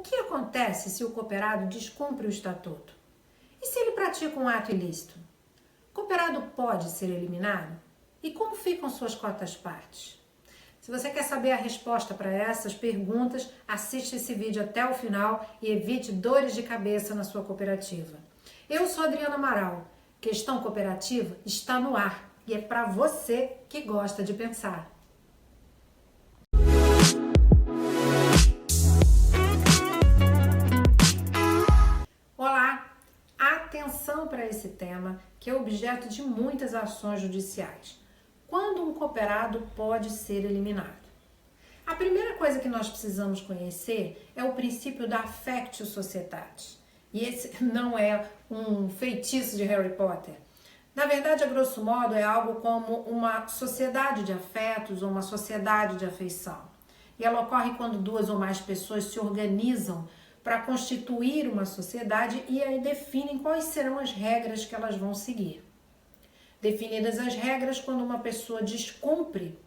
que acontece se o cooperado descumpre o estatuto? E se ele pratica um ato ilícito? O cooperado pode ser eliminado? E como ficam suas cotas-partes? Se você quer saber a resposta para essas perguntas, assiste esse vídeo até o final e evite dores de cabeça na sua cooperativa. Eu sou Adriana Amaral. Questão Cooperativa está no ar e é para você que gosta de pensar. Olá! Atenção para esse tema, que é objeto de muitas ações judiciais. Quando um cooperado pode ser eliminado? A primeira coisa que nós precisamos conhecer é o princípio da affectio societatis. E esse não é um feitiço de Harry Potter. Na verdade, a grosso modo, é algo como uma sociedade de afetos ou uma sociedade de afeição. E ela ocorre quando duas ou mais pessoas se organizam para constituir uma sociedade e aí definem quais serão as regras que elas vão seguir. Definidas as regras, quando uma pessoa descumpre,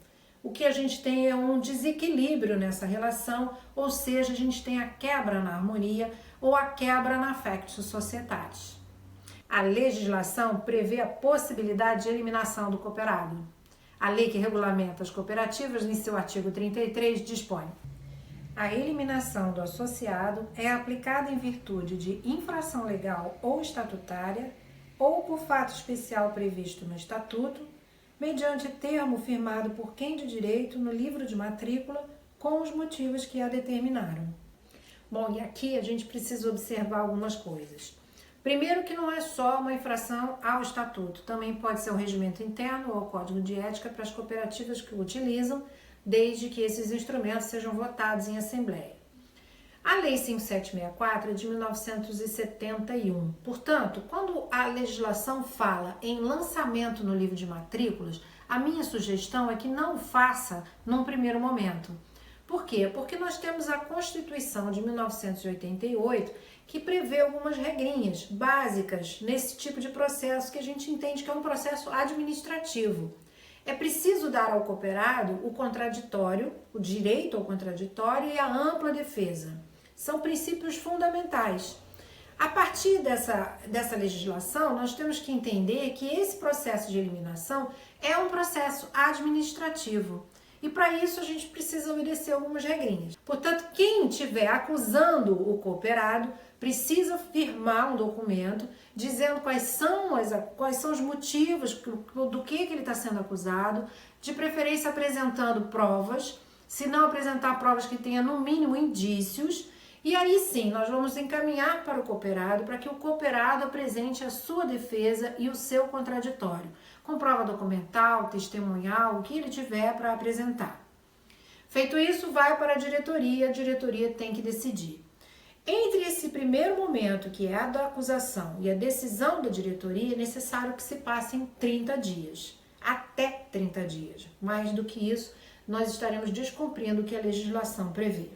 o que a gente tem é um desequilíbrio nessa relação, ou seja, a gente tem a quebra na harmonia ou a quebra na affectio societatis. A legislação prevê a possibilidade de eliminação do cooperado. A lei que regulamenta as cooperativas, em seu artigo 33, dispõe: a eliminação do associado é aplicada em virtude de infração legal ou estatutária ou por fato especial previsto no estatuto, mediante termo firmado por quem de direito no livro de matrícula com os motivos que a determinaram. Bom, e aqui a gente precisa observar algumas coisas. Primeiro, que não é só uma infração ao estatuto, também pode ser o regimento interno ou o código de ética para as cooperativas que o utilizam, desde que esses instrumentos sejam votados em assembleia. A Lei 5764 é de 1971. Portanto, quando a legislação fala em lançamento no livro de matrículas, a minha sugestão é que não faça num primeiro momento. Por quê? Porque nós temos a Constituição de 1988 que prevê algumas regrinhas básicas nesse tipo de processo que a gente entende que é um processo administrativo. É preciso dar ao cooperado o contraditório, o direito ao contraditório e a ampla defesa. São princípios fundamentais. A partir dessa legislação, nós temos que entender que esse processo de eliminação é um processo administrativo. E para isso a gente precisa obedecer algumas regrinhas. Portanto, quem estiver acusando o cooperado precisa firmar um documento dizendo quais são os motivos do que ele está sendo acusado, de preferência apresentando provas, se não apresentar provas que tenha no mínimo indícios, e aí sim nós vamos encaminhar para o cooperado para que o cooperado apresente a sua defesa e o seu contraditório, com prova documental, testemunhal, o que ele tiver para apresentar. Feito isso, vai para a diretoria tem que decidir. Entre esse primeiro momento, que é a da acusação, e a decisão da diretoria, é necessário que se passem 30 dias, até 30 dias. Mais do que isso, nós estaremos descumprindo o que a legislação prevê.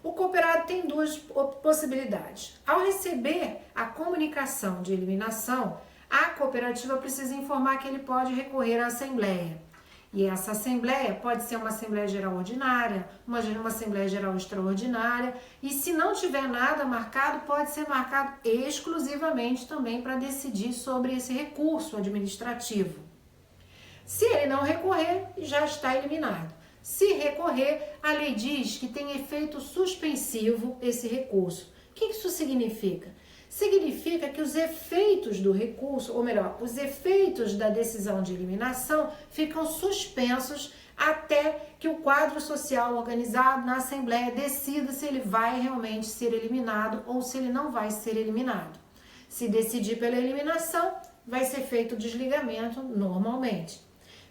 O cooperado tem duas possibilidades. Ao receber a comunicação de eliminação, a cooperativa precisa informar que ele pode recorrer à assembleia. E essa assembleia pode ser uma assembleia geral ordinária, uma assembleia geral extraordinária, e se não tiver nada marcado, pode ser marcado exclusivamente também para decidir sobre esse recurso administrativo. Se ele não recorrer, já está eliminado. Se recorrer, a lei diz que tem efeito suspensivo esse recurso. O que isso significa? Significa que os efeitos do recurso, ou melhor, os efeitos da decisão de eliminação ficam suspensos até que o quadro social organizado na Assembleia decida se ele vai realmente ser eliminado ou se ele não vai ser eliminado. Se decidir pela eliminação, vai ser feito o desligamento normalmente.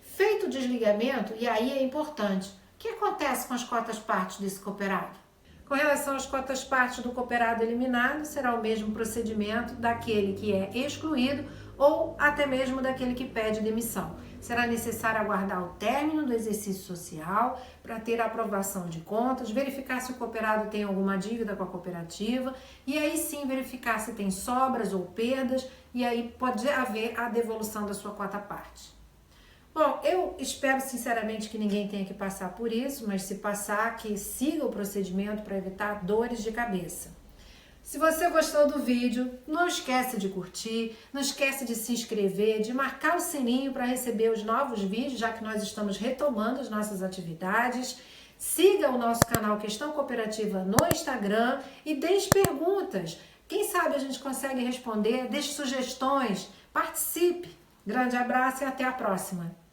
Feito o desligamento, e aí é importante, o que acontece com as cotas-partes desse cooperado? Com relação às cotas-partes do cooperado eliminado, será o mesmo procedimento daquele que é excluído ou até mesmo daquele que pede demissão. Será necessário aguardar o término do exercício social para ter a aprovação de contas, verificar se o cooperado tem alguma dívida com a cooperativa e aí sim verificar se tem sobras ou perdas e aí pode haver a devolução da sua cota-parte. Bom, eu espero sinceramente que ninguém tenha que passar por isso, mas se passar, que siga o procedimento para evitar dores de cabeça. Se você gostou do vídeo, não esquece de curtir, não esquece de se inscrever, de marcar o sininho para receber os novos vídeos, já que nós estamos retomando as nossas atividades. Siga o nosso canal Questão Cooperativa no Instagram e deixe perguntas. Quem sabe a gente consegue responder, deixe sugestões, participe. Grande abraço e até a próxima!